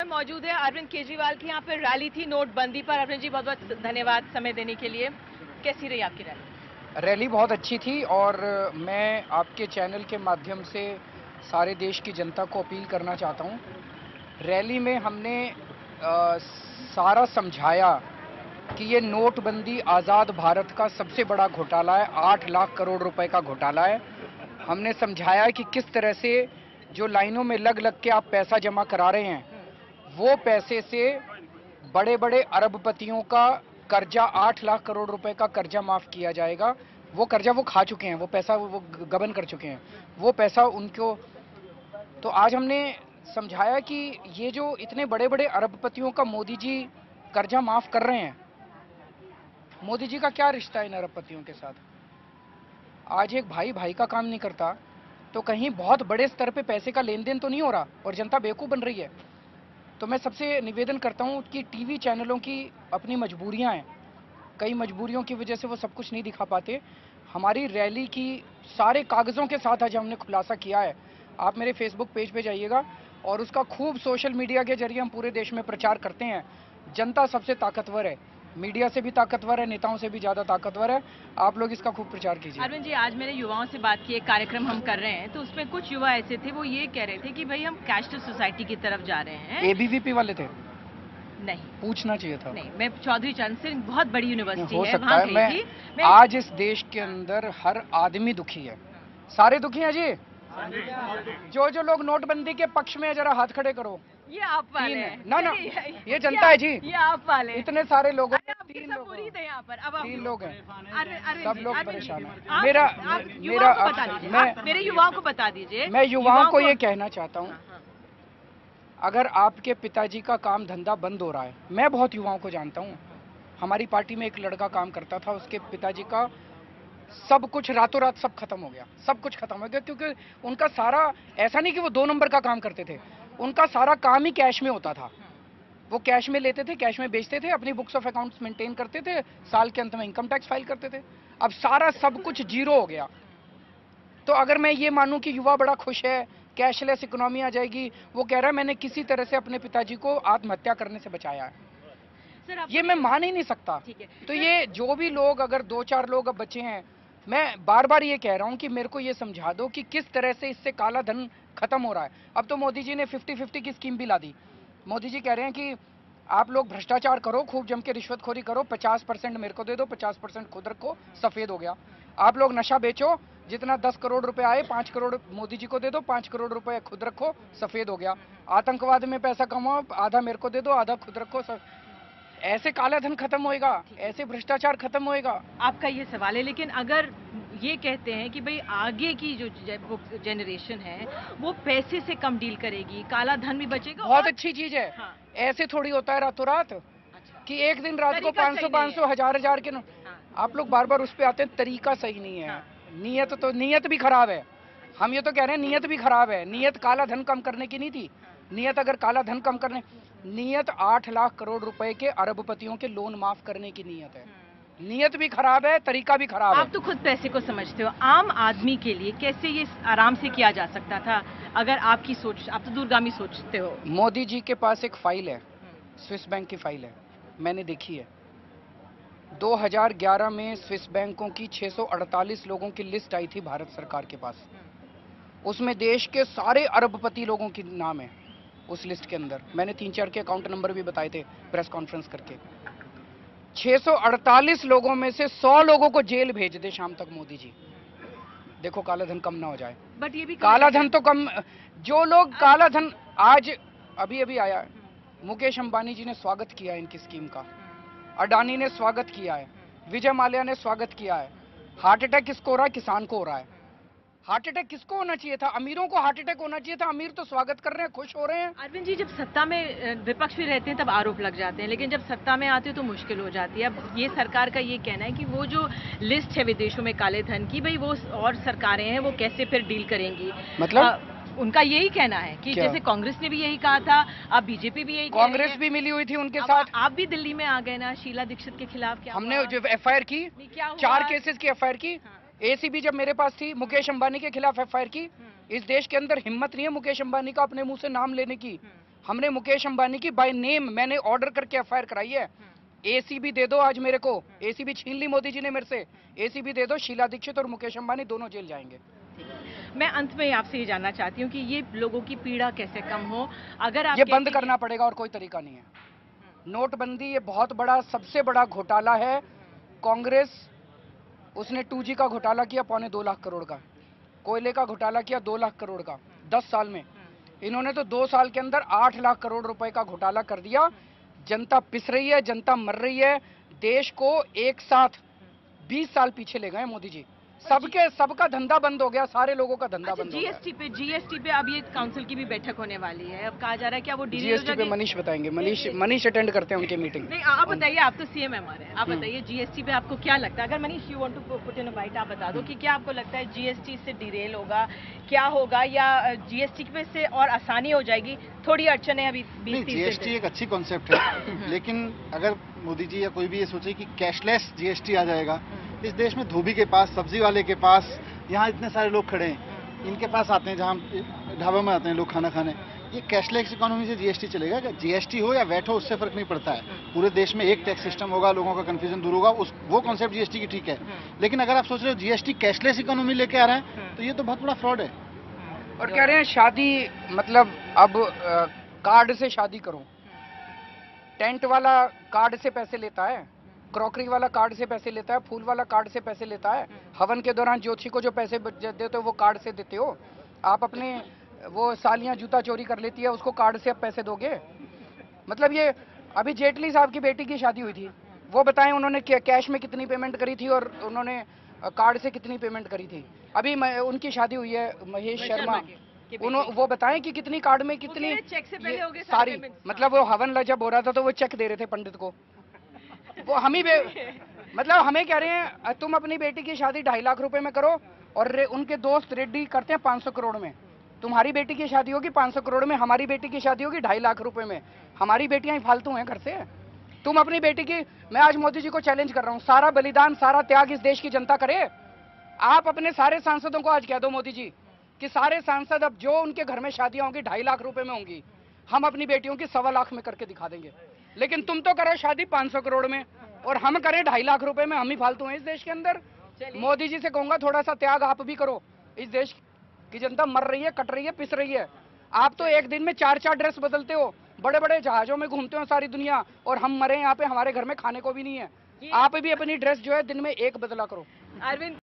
मौजूद है अरविंद केजरीवाल की यहाँ पे रैली थी नोटबंदी पर। अरविंद जी बहुत बहुत धन्यवाद समय देने के लिए। कैसी रही आपकी रैली? रैली बहुत अच्छी थी और मैं आपके चैनल के माध्यम से सारे देश की जनता को अपील करना चाहता हूँ। रैली में हमने सारा समझाया कि ये नोटबंदी आज़ाद भारत का सबसे बड़ा घोटाला है, 8 लाख करोड़ रुपए का घोटाला है। हमने समझाया कि किस तरह से जो लाइनों में लग लग के आप पैसा जमा करा रहे हैं, वो पैसे से बड़े बड़े अरबपतियों का कर्जा 8 लाख करोड़ रुपए का कर्जा माफ किया जाएगा। वो कर्जा वो खा चुके हैं, वो पैसा वो गबन कर चुके हैं, वो पैसा उनको। तो आज हमने समझाया कि ये जो इतने बड़े बड़े अरबपतियों का मोदी जी कर्जा माफ कर रहे हैं, मोदी जी का क्या रिश्ता है इन अरबपतियों के साथ? आज एक भाई भाई का काम नहीं करता तो कहीं बहुत बड़े स्तर पे पैसे का लेन देन तो नहीं हो रहा और जनता बेवकूफ़ बन रही है। तो मैं सबसे निवेदन करता हूं कि टीवी चैनलों की अपनी मजबूरियां हैं, कई मजबूरियों की वजह से वो सब कुछ नहीं दिखा पाते। हमारी रैली की सारे कागज़ों के साथ आज हमने खुलासा किया है। आप मेरे फेसबुक पेज पे जाइएगा और उसका खूब सोशल मीडिया के जरिए हम पूरे देश में प्रचार करते हैं। जनता सबसे ताकतवर है, मीडिया से भी ताकतवर है, नेताओं से भी ज़्यादा ताकतवर है। आप लोग इसका खूब प्रचार कीजिए। अरविंद जी, आज मैंने युवाओं से बात की, एक कार्यक्रम हम कर रहे हैं तो उसमें कुछ युवा ऐसे थे, वो ये कह रहे थे कि भाई हम कैशलेस सोसाइटी की तरफ जा रहे हैं। एबीवीपी वाले थे? नहीं, पूछना चाहिए था। नहीं, मैं चौधरी चरण सिंह, बहुत बड़ी यूनिवर्सिटी हो है, सकता वहाँ है। गई थी। आज इस देश के अंदर हर आदमी दुखी है, सारे दुखी हैं जी। जो लोग नोटबंदी के पक्ष में, जरा हाथ खड़े करो। ये आप वाले हैं ना ये जनता है जी। ये आप वाले इतने सारे लोगों में तीन लोग थे यहाँ पर। अब 3 लोग हैं, सब लोग परेशान हैं। मेरे युवाओं को बता दीजिए। मैं युवाओं को ये कहना चाहता हूँ, अगर आपके पिताजी का काम धंधा बंद हो रहा है, मैं बहुत युवाओं को जानता हूँ, हमारी पार्टी में एक लड़का काम करता था, उसके पिताजी का सब कुछ रातों रात सब खत्म हो गया, सब कुछ खत्म हो गया, क्योंकि उनका सारा, ऐसा नहीं कि वो 2 नंबर का काम करते थे, उनका सारा काम ही कैश में होता था। वो कैश में लेते थे, कैश में बेचते थे, अपनी बुक्स ऑफ अकाउंट्स मेंटेन करते थे, साल के अंत में इनकम टैक्स फाइल करते थे। अब सारा सब कुछ जीरो हो गया। तो अगर मैं ये मानूं कि युवा बड़ा खुश है, कैशलेस इकोनॉमी आ जाएगी, वो कह रहा है मैंने किसी तरह से अपने पिताजी को आत्महत्या करने से बचाया है, ये मैं मान ही नहीं सकता। तो ये जो भी लोग, अगर 2-4 लोग अब बचे हैं, मैं बार बार ये कह रहा हूं कि मेरे को ये समझा दो कि किस तरह से इससे काला धन खत्म हो रहा है। अब तो मोदी जी ने 50-50 की स्कीम भी ला दी। मोदी जी कह रहे हैं कि आप लोग भ्रष्टाचार करो, खूब जम के रिश्वतखोरी करो, 50% मेरे को दे दो, 50% खुद रखो, सफेद हो गया। आप लोग नशा बेचो, जितना 10 करोड़ रुपए आए, 5 करोड़ मोदी जी को दे दो, 5 करोड़ रुपए खुद रखो, सफेद हो गया। आतंकवाद में पैसा कमाओ, आधा मेरे को दे दो, आधा खुद रखो, ऐसे काला धन खत्म होएगा, ऐसे भ्रष्टाचार खत्म होएगा। आपका ये सवाल है, लेकिन अगर ये कहते हैं कि भाई आगे की जो जनरेशन है वो पैसे से कम डील करेगी, काला धन भी बचेगा, बहुत अच्छी चीज है। हाँ। ऐसे थोड़ी होता है रातों रात। अच्छा। कि एक दिन रात को 500-500 हजार के आप लोग बार बार उस पे आते हैं, तरीका सही नहीं है। हाँ। नीयत भी खराब है। हम ये तो कह रहे हैं नीयत भी खराब है। नीयत काला धन कम करने की नहीं थी। नीयत अगर काला धन कम करने, नीयत 8 लाख करोड़ रुपए के अरबपतियों के लोन माफ करने की नीयत है। नीयत भी खराब है, तरीका भी खराब है। आप तो खुद पैसे को समझते हो, आम आदमी के लिए कैसे ये आराम से किया जा सकता था? अगर आपकी सोच, आप तो दूरगामी सोचते हो। मोदी जी के पास एक फाइल है, स्विस बैंक की फाइल है, मैंने देखी है। 2011 में स्विस बैंकों की 648 लोगों की लिस्ट आई थी भारत सरकार के पास। उसमें देश के सारे अरबपति लोगों के नाम है उस लिस्ट के अंदर। मैंने 3-4 के अकाउंट नंबर भी बताए थे प्रेस कॉन्फ्रेंस करके। 648 लोगों में से 100 लोगों को जेल भेज दे शाम तक मोदी जी, देखो काला धन कम ना हो जाए। बट ये भी काला धन तो कम, जो लोग काला धन, आज अभी आया, मुकेश अंबानी जी ने स्वागत किया इनकी स्कीम का, अडानी ने स्वागत किया है, विजय माल्या ने स्वागत किया है। हार्ट अटैक किसको हो रहा है? किसान को हो रहा है। हार्ट अटैक किसको होना चाहिए था? अमीरों को हार्ट अटैक होना चाहिए था। अमीर तो स्वागत कर रहे हैं, खुश हो रहे हैं। अरविंद जी, जब सत्ता में विपक्ष भी रहते हैं तब आरोप लग जाते हैं, लेकिन जब सत्ता में आते हैं तो मुश्किल हो जाती है। अब ये सरकार का ये कहना है कि वो जो लिस्ट है विदेशों में काले धन की, भाई वो और सरकारें हैं, वो कैसे फिर डील करेंगी? मतलब उनका यही कहना है कि जैसे कांग्रेस ने भी यही कहा था, अब बीजेपी भी यही, कांग्रेस भी मिली हुई थी उनके साथ। आप भी दिल्ली में आ गए ना शीला दीक्षित के खिलाफ। क्या हमने जो एफआईआर की, 4 केसेस की एफआईआर की। एसीबी जब मेरे पास थी, मुकेश अंबानी के खिलाफ एफआईआर की। इस देश के अंदर हिम्मत नहीं है मुकेश अंबानी का अपने मुंह से नाम लेने की। हमने मुकेश अंबानी की बाय नेम मैंने ऑर्डर करके एफआईआर कराई है। एसी भी दे दो आज मेरे को, एसी भी छीन ली मोदी जी ने मेरे से, एसी भी दे दो, शीला दीक्षित और मुकेश अंबानी दोनों जेल जाएंगे। मैं अंत में आपसे ये जानना चाहती हूँ कि ये लोगों की पीड़ा कैसे कम हो, अगर आप ये बंद करना पड़ेगा और कोई तरीका नहीं है। नोटबंदी ये बहुत बड़ा, सबसे बड़ा घोटाला है। कांग्रेस उसने 2G का घोटाला किया 2.25 लाख करोड़ का, कोयले का घोटाला किया 2 लाख करोड़ का 10 साल में। इन्होंने तो 2 साल के अंदर 8 लाख करोड़ रुपए का घोटाला कर दिया। जनता पिस रही है, जनता मर रही है। देश को एक साथ 20 साल पीछे ले गए मोदी जी। सबका धंधा बंद हो गया, सारे लोगों का धंधा बंद हो गया। जीएसटी पे अब ये काउंसिल की भी बैठक होने वाली है। अब कहा जा रहा है क्या वो डिले हो जीएसटी पे जाएगी? मनीष बताएंगे, मनीष अटेंड करते हैं उनकी मीटिंग। नहीं, आप बताइए, आप तो सीएमएमआर हैं, आप बताइए जीएसटी पे आपको क्या लगता है? अगर Manish you want to put in a bite, आप बता दो कि क्या आपको लगता है जीएसटी से डिरेल होगा, क्या होगा, या जीएसटी पे से और आसानी हो जाएगी? थोड़ी अड़चने अभी 20-30 जीएसटी एक अच्छी कॉन्सेप्ट है, लेकिन अगर मोदी जी या कोई भी ये सोचे कि कैशलेस जीएसटी आ जाएगा, इस देश में धोबी के पास, सब्जी वाले के पास, यहाँ इतने सारे लोग खड़े हैं, इनके पास आते हैं, जहाँ ढाबा में आते हैं लोग खाना खाने, ये कैशलेस इकोनॉमी से जीएसटी चलेगा क्या? जीएसटी हो या वैट हो, उससे फर्क नहीं पड़ता है। पूरे देश में एक टैक्स सिस्टम होगा, लोगों का कंफ्यूजन दूर होगा, वो कॉन्सेप्ट जीएसटी की ठीक है। लेकिन अगर आप सोच रहे हो जीएसटी कैशलेस इकोनॉमी लेके आ रहा है, तो ये तो बहुत बड़ा फ्रॉड है। और कह रहे हैं शादी मतलब अब कार्ड से शादी करो। टेंट वाला कार्ड से पैसे लेता है, क्रॉकरी वाला कार्ड से पैसे लेता है, फूल वाला कार्ड से पैसे लेता है, हवन के दौरान ज्योतिषी को जो पैसे देते हो वो कार्ड से देते हो। आप अपने वो सालियां जूता चोरी कर लेती है, उसको कार्ड से आप पैसे दोगे? मतलब ये अभी जेटली साहब की बेटी की शादी हुई थी, वो बताएं उन्होंने कैश में कितनी पेमेंट करी थी और उन्होंने कार्ड से कितनी पेमेंट करी थी। अभी उनकी शादी हुई है महेश शर्मा, वो बताएं कि कितनी कार्ड में कितनी चेक से पहले हो गए सारी, मतलब वो हवन जब हो रहा था तो वो चेक दे रहे थे पंडित को। वो हम ही मतलब हमें कह रहे हैं तुम अपनी बेटी की शादी 2.5 लाख रुपए में करो और उनके दोस्त रेड्डी करते हैं 500 करोड़ में। तुम्हारी बेटी की शादी होगी 500 करोड़ में, हमारी बेटी की शादी होगी 2.5 लाख रुपए में। हमारी बेटियां ही फालतू हैं घर से। तुम अपनी बेटी की, मैं आज मोदी जी को चैलेंज कर रहा हूं, सारा बलिदान, सारा त्याग इस देश की जनता करे। आप अपने सारे सांसदों को आज कह दो मोदी जी कि सारे सांसद अब जो उनके घर में शादियां होंगी 2.5 लाख रुपए में होंगी, हम अपनी बेटियों की 1.25 लाख में करके दिखा देंगे। लेकिन तुम तो करो शादी 500 करोड़ में और हम करें 2.5 लाख रुपए में। हम ही फालतू हैं इस देश के अंदर। मोदी जी से कहूंगा थोड़ा सा त्याग आप भी करो। इस देश की जनता मर रही है, कट रही है, पिस रही है। आप तो एक दिन में 4-4 ड्रेस बदलते हो, बड़े बड़े जहाजों में घूमते हो सारी दुनिया, और हम मरे यहाँ पे, हमारे घर में खाने को भी नहीं है। आप भी अपनी ड्रेस जो है दिन में एक बदला करो। अरविंद